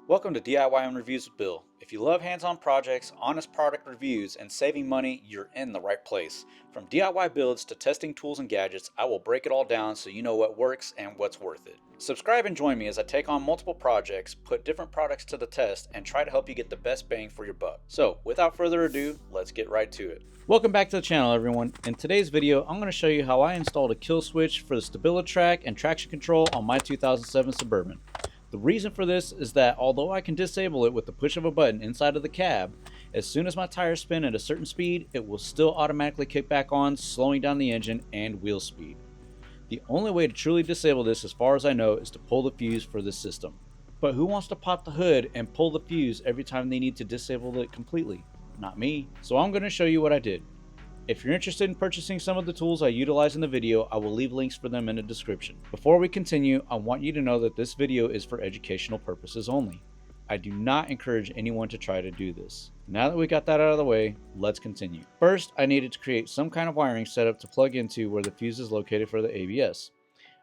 Welcome to DIY and Reviews with Bill. If you love hands-on projects, honest product reviews, and saving money, you're in the right place. From DIY builds to testing tools and gadgets, I will break it all down so you know what works and what's worth it. Subscribe and join me as I take on multiple projects, put different products to the test, and try to help you get the best bang for your buck. So, without further ado, let's get right to it. Welcome back to the channel, everyone. In today's video, I'm going to show you how I installed a kill switch for the Stabilitrak and traction control on my 2007 Suburban. The reason for this is that although I can disable it with the push of a button inside of the cab, as soon as my tires spin at a certain speed, it will still automatically kick back on, slowing down the engine and wheel speed. The only way to truly disable this, as far as I know, is to pull the fuse for this system. But who wants to pop the hood and pull the fuse every time they need to disable it completely? Not me. So I'm going to show you what I did. If you're interested in purchasing some of the tools I utilize in the video, I will leave links for them in the description. Before we continue, I want you to know that this video is for educational purposes only. I do not encourage anyone to try to do this. Now that we got that out of the way, let's continue. First, I needed to create some kind of wiring setup to plug into where the fuse is located for the ABS.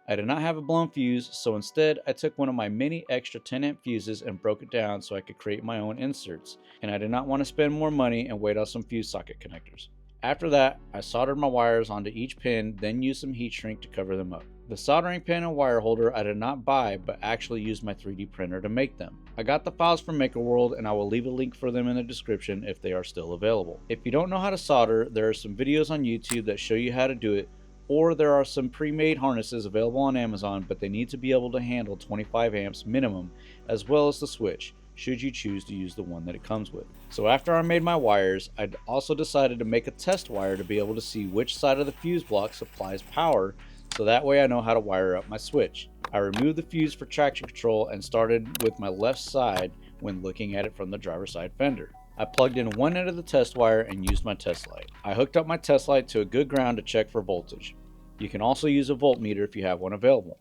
I did not have a blown fuse, so instead I took one of my mini extra 10 amp fuses and broke it down so I could create my own inserts, and I did not want to spend more money and wait on some fuse socket connectors. After that, I soldered my wires onto each pin, then used some heat shrink to cover them up. The soldering pin and wire holder I did not buy, but actually used my 3D printer to make them. I got the files from MakerWorld, and I will leave a link for them in the description if they are still available. If you don't know how to solder, there are some videos on YouTube that show you how to do it, or there are some pre-made harnesses available on Amazon, but they need to be able to handle 25 amps minimum, as well as the switch, should you choose to use the one that it comes with. So after I made my wires, I also decided to make a test wire to be able to see which side of the fuse block supplies power, so that way I know how to wire up my switch. I removed the fuse for traction control and started with my left side when looking at it from the driver's side fender. I plugged in one end of the test wire and used my test light. I hooked up my test light to a good ground to check for voltage. You can also use a voltmeter if you have one available.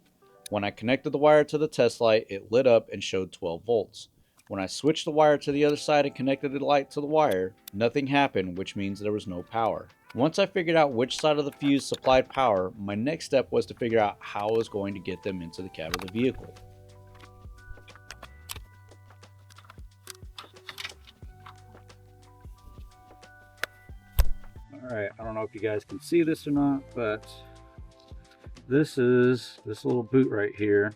When I connected the wire to the test light, it lit up and showed 12 volts. When I switched the wire to the other side and connected the light to the wire, nothing happened, which means there was no power. Once I figured out which side of the fuse supplied power, my next step was to figure out how I was going to get them into the cab of the vehicle. Alright, I don't know if you guys can see this or not, but this little boot right here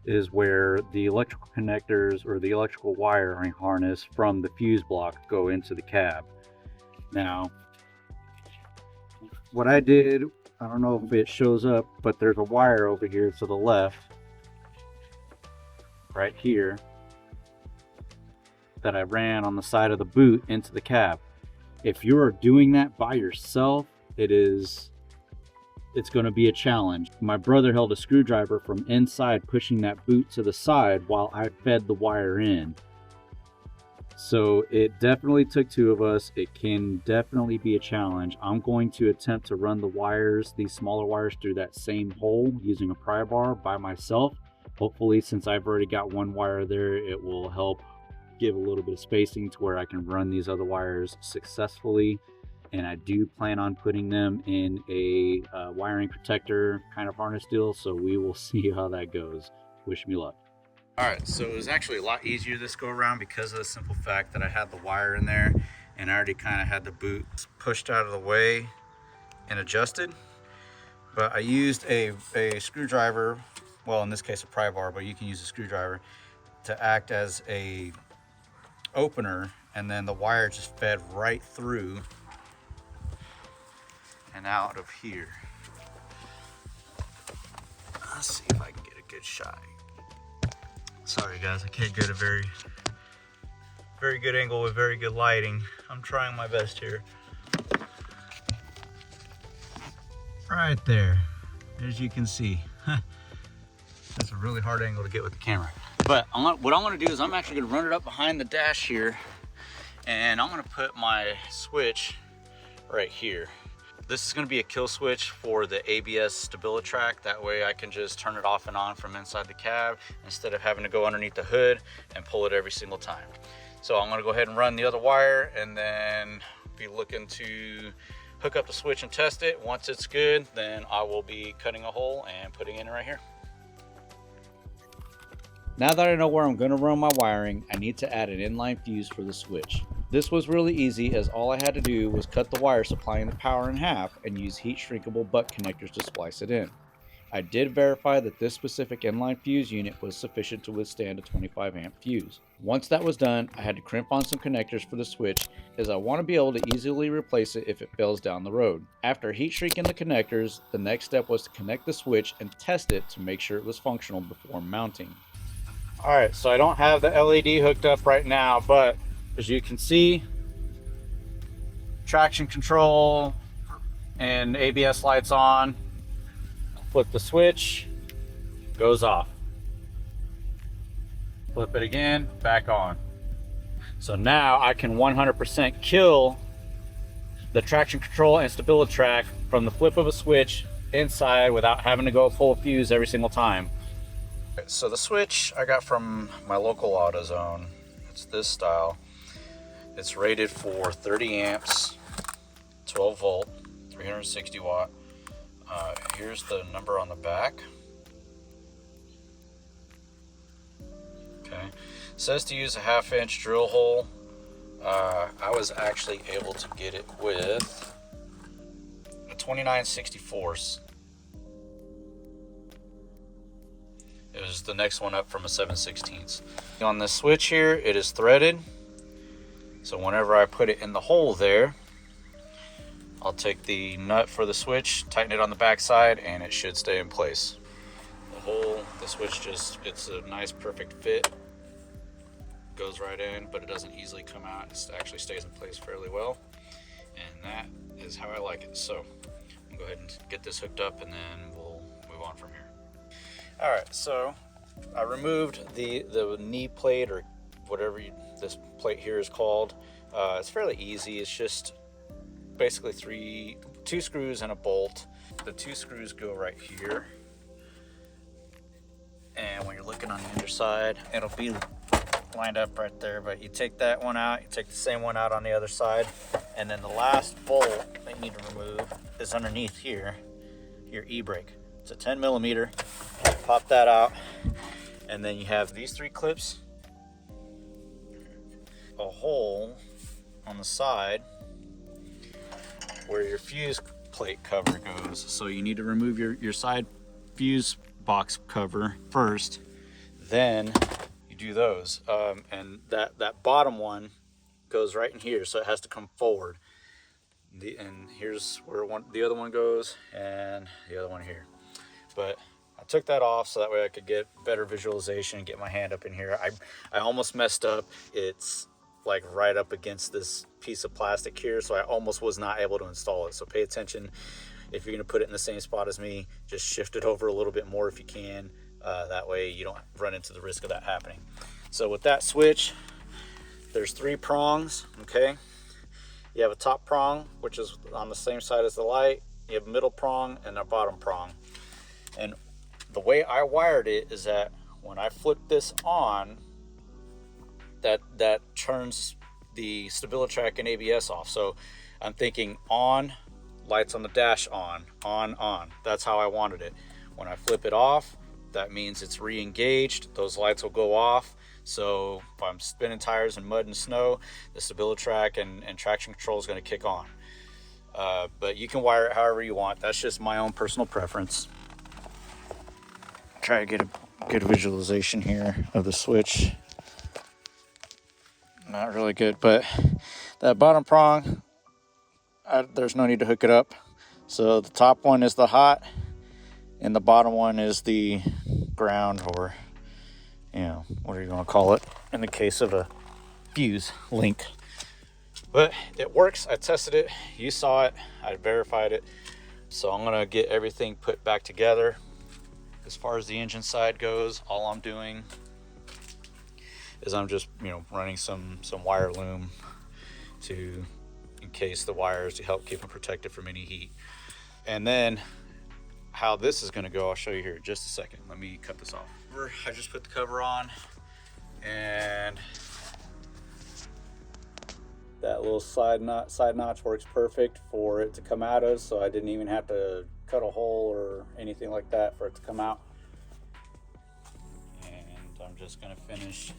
is where the electrical connectors or the electrical wiring harness from the fuse block go into the cab. Now, what I did, I don't know if it shows up, but there's a wire over here to the left, right here, that I ran on the side of the boot into the cab. If you're doing that by yourself, it's going to be a challenge. My brother held a screwdriver from inside, pushing that boot to the side while I fed the wire in. So it definitely took two of us. It can definitely be a challenge. I'm going to attempt to run the wires, these smaller wires, through that same hole using a pry bar by myself. Hopefully, since I've already got one wire there, it will help give a little bit of spacing to where I can run these other wires successfully. And I do plan on putting them in a wiring protector kind of harness deal, so we will see how that goes. Wish me luck. Alright, so it was actually a lot easier this go around because of the simple fact that I had the wire in there and I already kind of had the boot pushed out of the way and adjusted. But I used a screwdriver, well in this case a pry bar, but you can use a screwdriver to act as a opener, and then the wire just fed right through and out of here. Let's see if I can get a good shot. Sorry guys, I can't get a very good angle with very good lighting. I'm trying my best here. Right there, as you can see. That's a really hard angle to get with the camera. But what I'm gonna do is I'm actually gonna run it up behind the dash here, and I'm gonna put my switch right here. This is going to be a kill switch for the ABS Stabilitrak. That way I can just turn it off and on from inside the cab instead of having to go underneath the hood and pull it every single time. So I'm going to go ahead and run the other wire and then be looking to hook up the switch and test it. Once it's good, then I will be cutting a hole and putting it in right here. Now that I know where I'm going to run my wiring, I need to add an inline fuse for the switch. This was really easy, as all I had to do was cut the wire supplying the power in half and use heat shrinkable butt connectors to splice it in. I did verify that this specific inline fuse unit was sufficient to withstand a 25 amp fuse. Once that was done, I had to crimp on some connectors for the switch, as I want to be able to easily replace it if it fails down the road. After heat shrinking the connectors, the next step was to connect the switch and test it to make sure it was functional before mounting. Alright, so I don't have the LED hooked up right now, but as you can see, traction control and ABS lights on. Flip the switch, goes off. Flip it again, back on. So now I can 100% kill the traction control and Stabilitrak from the flip of a switch inside without having to go full fuse every single time. So the switch I got from my local AutoZone. It's this style. It's rated for 30 amps, 12 volt, 360 watt. Here's the number on the back. Okay, it says to use a 1/2 inch drill hole. I was actually able to get it with a 29/64. It was the next one up from a 7/16. On this switch here, it is threaded. So whenever I put it in the hole there, I'll take the nut for the switch, tighten it on the back side, and it should stay in place. The switch it's a nice perfect fit. Goes right in, but it doesn't easily come out. It actually stays in place fairly well. And that is how I like it. So I'll go ahead and get this hooked up, and then we'll move on from here. All right, so I removed the knee plate, or whatever this plate here is called. It's fairly easy. It's just basically two screws and a bolt. The two screws go right here, and when you're looking on the underside, it'll be lined up right there, but you take that one out, you take the same one out on the other side, and then the last bolt that you need to remove is underneath here, your e-brake. It's a 10 millimeter. Pop that out, and then you have these three clips, a hole on the side where your fuse plate cover goes. So you need to remove your side fuse box cover first, then you do those, and that bottom one goes right in here, so it has to come forward. And here's where the other one goes, and the other one here. But I took that off so that way I could get better visualization and get my hand up in here. I almost messed up. It's like right up against this piece of plastic here, so I almost was not able to install it. So pay attention. If you're going to put it in the same spot as me, just shift it over a little bit more if you can. That way you don't run into the risk of that happening. So with that switch, there's 3 prongs, okay? You have a top prong, which is on the same side as the light. You have a middle prong and a bottom prong. And the way I wired it is that when I flip this on, that turns the Stabilitrak and ABS off. So I'm thinking on, lights on the dash on. That's how I wanted it. When I flip it off, that means it's re-engaged. Those lights will go off. So if I'm spinning tires in mud and snow, the Stabilitrak and traction control is going to kick on. But you can wire it however you want. That's just my own personal preference. Try to get a good visualization here of the switch. Not really good, but that bottom prong, there's no need to hook it up. So the top one is the hot, and the bottom one is the ground, or what are you going to call it in the case of a fuse link. But it works. I tested it. You saw it. I verified it. So I'm going to get everything put back together. As far as the engine side goes, all I'm doing is I'm just running some wire loom in case the wires, to help keep them protected from any heat. And then how this is going to go, I'll show you here in just a second. Let me cut this off. I just put the cover on, and that little side notch works perfect for it to come out of, so I didn't even have to cut a hole or anything like that for it to come out. And I'm just gonna finish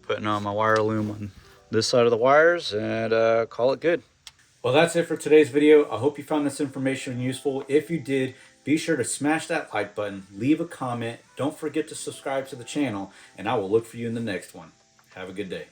putting on my wire loom on this side of the wires and call it good. Well, that's it for today's video. I hope you found this information useful. If you did, be sure to smash that like button, leave a comment, don't forget to subscribe to the channel, and I will look for you in the next one. Have a good day.